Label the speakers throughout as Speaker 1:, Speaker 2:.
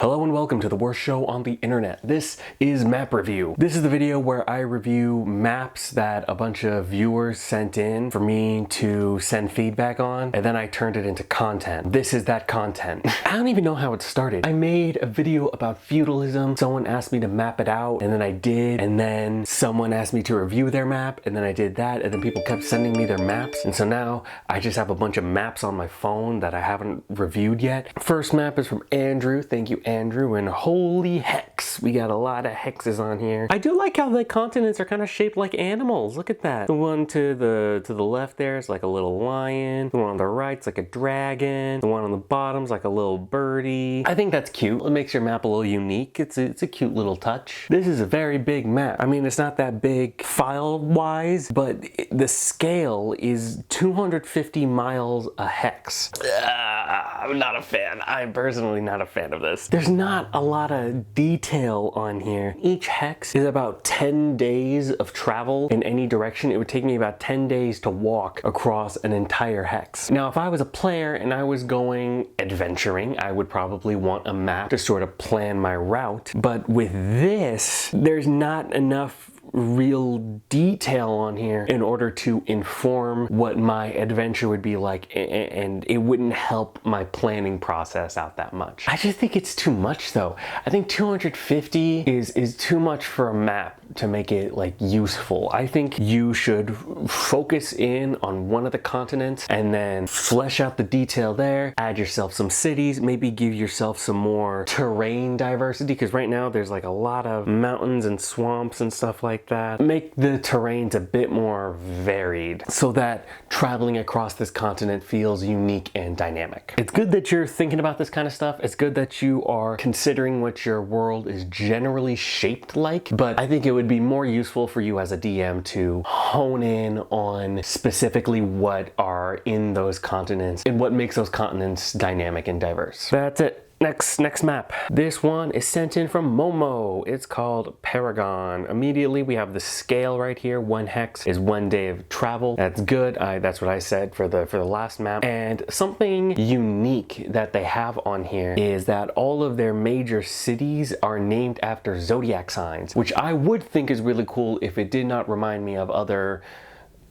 Speaker 1: Hello and welcome to the worst show on the internet. This is Map Review. This is the video where I review maps that a bunch of viewers sent in for me to send feedback on, and then I turned it into content. This is that content. I don't even know how it started. I made a video about feudalism. Someone asked me to map it out, and then I did, and then someone asked me to review their map, and then I did that, and then people kept sending me their maps, and so now I just have a bunch of maps on my phone that I haven't reviewed yet. First map is from Andrew. Thank you, Andrew, and holy hex, we got a lot of hexes on here. I do like how the continents are kind of shaped like animals. Look at that. The one to the left there is like a little lion. The one on the right's like a dragon. The one on the bottom's like a little birdie. I think that's cute. It makes your map a little unique. It's a cute little touch. This is a very big map. I mean, it's not that big file-wise, but the scale is 250 miles a hex. I'm not a fan. I'm personally not a fan of this. There's not a lot of detail on here. Each hex is about 10 days of travel in any direction. It would take me about 10 days to walk across an entire hex. Now, if I was a player and I was going adventuring, I would probably want a map to sort of plan my route. But with this, there's not enough real detail on here in order to inform what my adventure would be like, and it wouldn't help my planning process out that much. I just think it's too much though. I think 250 is too much for a map to make it like useful. I think you should focus in on one of the continents and then flesh out the detail there, add yourself some cities, maybe give yourself some more terrain diversity, because right now there's like a lot of mountains and swamps and stuff like that. Make the terrains a bit more varied so that traveling across this continent feels unique and dynamic. It's good that you're thinking about this kind of stuff. It's good that you are considering what your world is generally shaped like, but I think it would be more useful for you as a DM to hone in on specifically what are in those continents and what makes those continents dynamic and diverse. That's it. Next map. This one is sent in from Momo. It's called Paragon. Immediately we have the scale right here. 1 hex is 1 day of travel. That's good. That's what I said for the last map. And something unique that they have on here is that all of their major cities are named after zodiac signs, which I would think is really cool if it did not remind me of other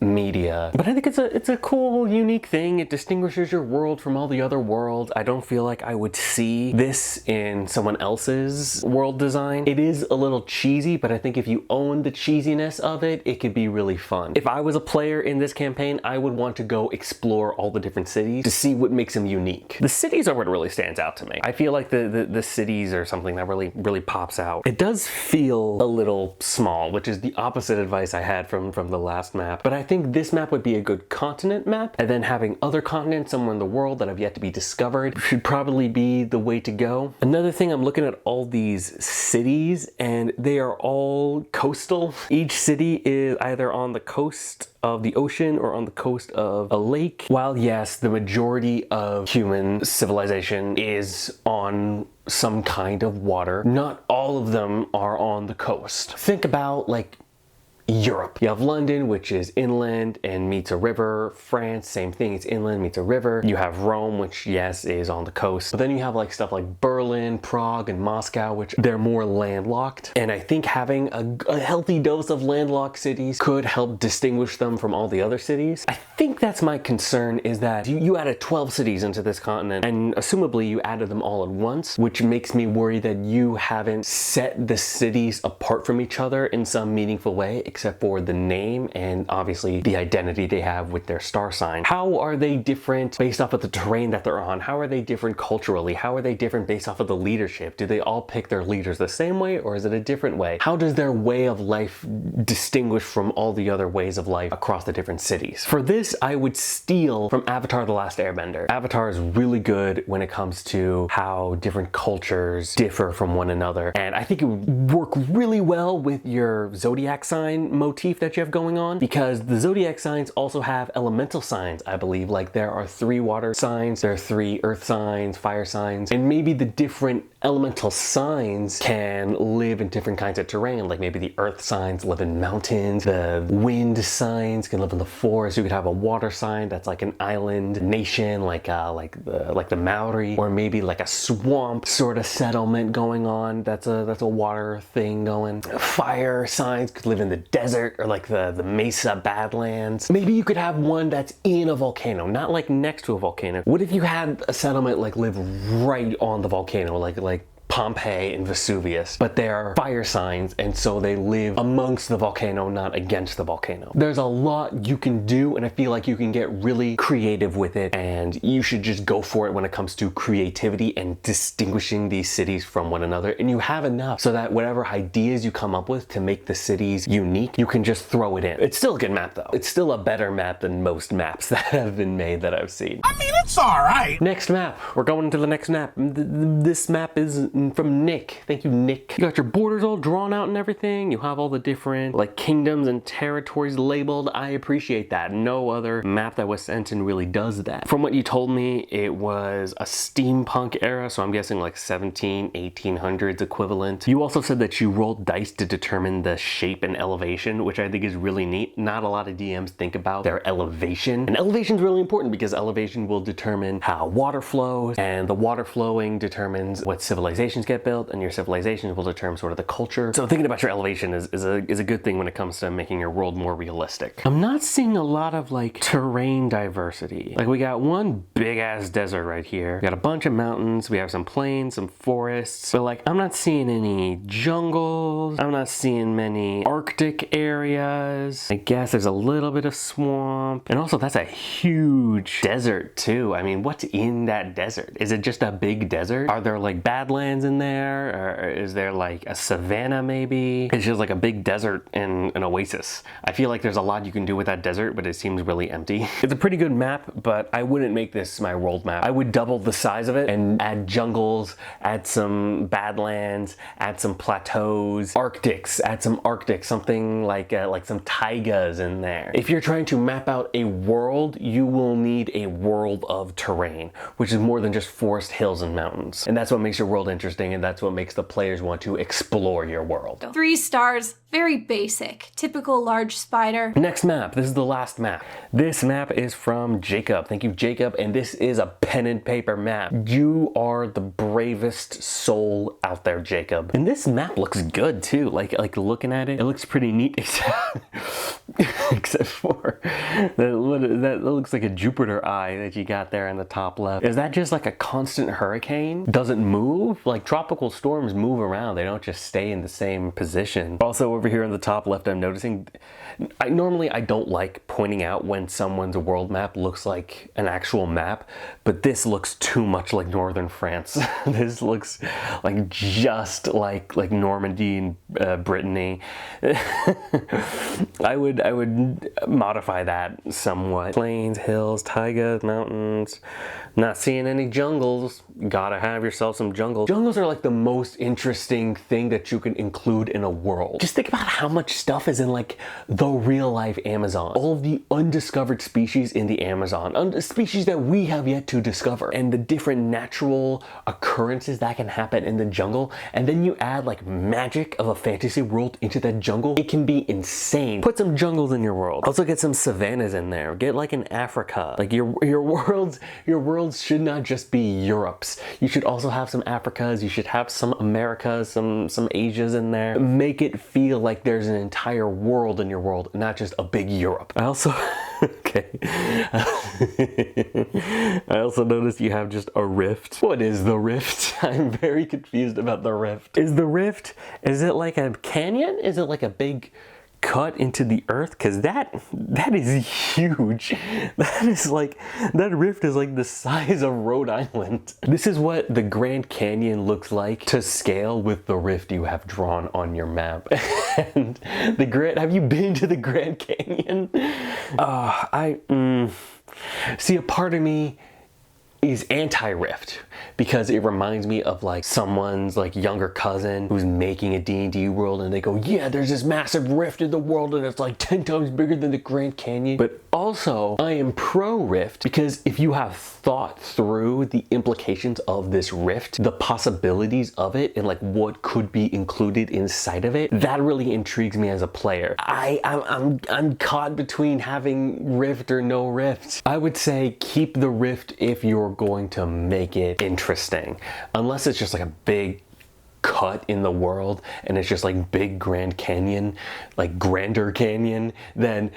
Speaker 1: media. But I think it's a cool, unique thing. It distinguishes your world from all the other worlds. I don't feel like I would see this in someone else's world design. It is a little cheesy, but I think if you own the cheesiness of it, it could be really fun. If I was a player in this campaign, I would want to go explore all the different cities to see what makes them unique. The cities are what really stands out to me. I feel like the cities are something that really pops out. It does feel a little small, which is the opposite advice I had from the last map, but I think this map would be a good continent map, and then having other continents somewhere in the world that have yet to be discovered should probably be the way to go. Another thing, I'm looking at all these cities and they are all coastal. Each city is either on the coast of the ocean or on the coast of a lake. While yes, the majority of human civilization is on some kind of water, not all of them are on the coast. Think about like Europe. You have London, which is inland and meets a river. France, same thing, it's inland, meets a river. You have Rome, which yes, is on the coast. But then you have like stuff like Berlin, Prague, and Moscow, which they're more landlocked. And I think having a healthy dose of landlocked cities could help distinguish them from all the other cities. I think that's my concern, is that you added 12 cities into this continent, and assumably you added them all at once, which makes me worry that you haven't set the cities apart from each other in some meaningful way, except for the name and obviously the identity they have with their star sign. How are they different based off of the terrain that they're on? How are they different culturally? How are they different based off of the leadership? Do they all pick their leaders the same way, or is it a different way? How does their way of life distinguish from all the other ways of life across the different cities? For this, I would steal from Avatar: The Last Airbender. Avatar is really good when it comes to how different cultures differ from one another, and I think it would work really well with your zodiac sign different motif that you have going on, because the zodiac signs also have elemental signs, I believe. Like there are 3 water signs, there are 3 earth signs, fire signs, and maybe the different elemental signs can live in different kinds of terrain. Like maybe the earth signs live in mountains, the wind signs can live in the forest. You could have a water sign that's like an island nation, like the Maori, or maybe like a swamp sort of settlement going on. That's a water thing going. Fire signs could live in the desert, or like the Mesa Badlands. Maybe you could have one that's in a volcano, not like next to a volcano. What if you had a settlement like live right on the volcano, like Pompeii and Vesuvius, but they are fire signs, and so they live amongst the volcano, not against the volcano. There's a lot you can do, and I feel like you can get really creative with it, and you should just go for it when it comes to creativity and distinguishing these cities from one another. And you have enough so that whatever ideas you come up with to make the cities unique, you can just throw it in. It's still a good map though. It's still a better map than most maps that have been made that I've seen.
Speaker 2: I mean, it's all right.
Speaker 1: Next map. We're going to the next map. This map is from Nick. Thank you, Nick. You got your borders all drawn out and everything. You have all the different like kingdoms and territories labeled. I appreciate that. No other map that was sent in really does that. From what you told me, it was a steampunk era, so I'm guessing like 1800s equivalent. You also said that you rolled dice to determine the shape and elevation, which I think is really neat. Not a lot of DMs think about their elevation. And elevation is really important because elevation will determine how water flows, and the water flowing determines what civilizations get built, and your civilizations will determine sort of the culture. So thinking about your elevation is a good thing when it comes to making your world more realistic. I'm not seeing a lot of like terrain diversity. Like we got one big ass desert right here. We got a bunch of mountains. We have some plains, some forests. But like I'm not seeing any jungles. I'm not seeing many Arctic areas. I guess there's a little bit of swamp. And also that's a huge desert too. I mean, what's in that desert? Is it just a big desert? Are there like badlands in there? Or is there like a savanna maybe? It's just like a big desert and an oasis. I feel like there's a lot you can do with that desert, but it seems really empty. It's a pretty good map, but I wouldn't make this my world map. I would double the size of it and add jungles, add some badlands, add some plateaus, Arctics, add some Arctic, something like some taigas in there. If you're trying to map out a world, you will need a world of terrain, which is more than just forest, hills, and mountains. And that's what makes your world interesting, and that's what makes the players want to explore your world.
Speaker 3: 3 stars, very basic, typical large spider.
Speaker 1: Next map, this is the last map. This map is from Jacob. Thank you, Jacob, and this is a pen and paper map. You are the bravest soul out there, Jacob. And this map looks good too. Like looking at it, it looks pretty neat, except for that looks like a Jupiter eye that you got there in the top left. Is that just like a constant hurricane? Doesn't move? Like tropical storms move around, they don't just stay in the same position. Also over here in the top left, I'm noticing, normally I don't like pointing out when someone's world map looks like an actual map, but this looks too much like northern France. This looks like just like Normandy and Brittany. I would modify that somewhat. Plains, hills, taigas, mountains. Not seeing any jungles. Gotta have yourself some jungles. Jungles are like the most interesting thing that you can include in a world. Just think about how much stuff is in like the real life Amazon. All of the undiscovered species in the Amazon, species that we have yet to discover, and the different natural occurrences that can happen in the jungle. And then you add like magic of a fantasy world into that jungle. It can be insane. Put some jungles in your world. Also get some savannas in there. Get like an Africa. Like your worlds should not just be Europe's. You should also have some Africas. You should have some Americas, some Asias in there. Make it feel like there's an entire world in your world, not just a big Europe. I also okay. I also noticed you have just a rift. What is the rift? I'm very confused about the rift. Is it like a canyon? Is it like a big cut into the earth? Because that is huge. That rift is like the size of Rhode Island. This is what the Grand Canyon looks like to scale with the rift you have drawn on your map. And have you been to the Grand Canyon? See, a part of me is anti-Rift because it reminds me of like someone's like younger cousin who's making a D&D world and they go, yeah, there's this massive rift in the world and it's like 10 times bigger than the Grand Canyon. But also I am pro-Rift because if you have thought through the implications of this rift, the possibilities of it and like what could be included inside of it, that really intrigues me as a player. I'm caught between having Rift or no Rift. I would say keep the Rift if you're going to make it interesting, unless it's just like a big cut in the world and it's just like big Grand Canyon, like Grander Canyon, then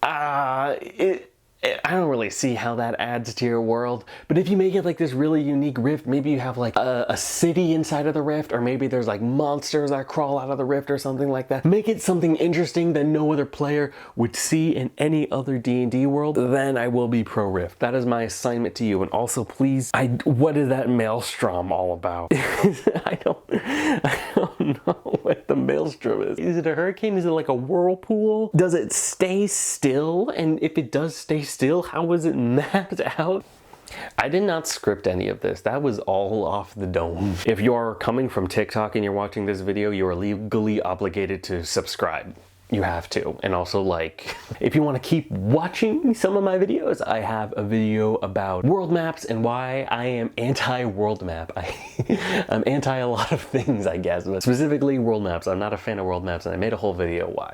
Speaker 1: I don't really see how that adds to your world. But if you make it like this really unique rift, maybe you have like a city inside of the rift, or maybe there's like monsters that crawl out of the rift or something like that. Make it something interesting that no other player would see in any other D&D world, then I will be pro rift. That is my assignment to you. And also please, what is that maelstrom all about? I don't know what the maelstrom is. Is it a hurricane? Is it like a whirlpool? Does it stay still? And if it does stay still, how was it mapped out? I did not script any of this. That was all off the dome. If you're coming from TikTok and you're watching this video, you are legally obligated to subscribe. You have to. And also, like, if you want to keep watching some of my videos, I have a video about world maps and why I am anti-world map. I'm anti a lot of things, I guess, but specifically world maps. I'm not a fan of world maps, and I made a whole video why.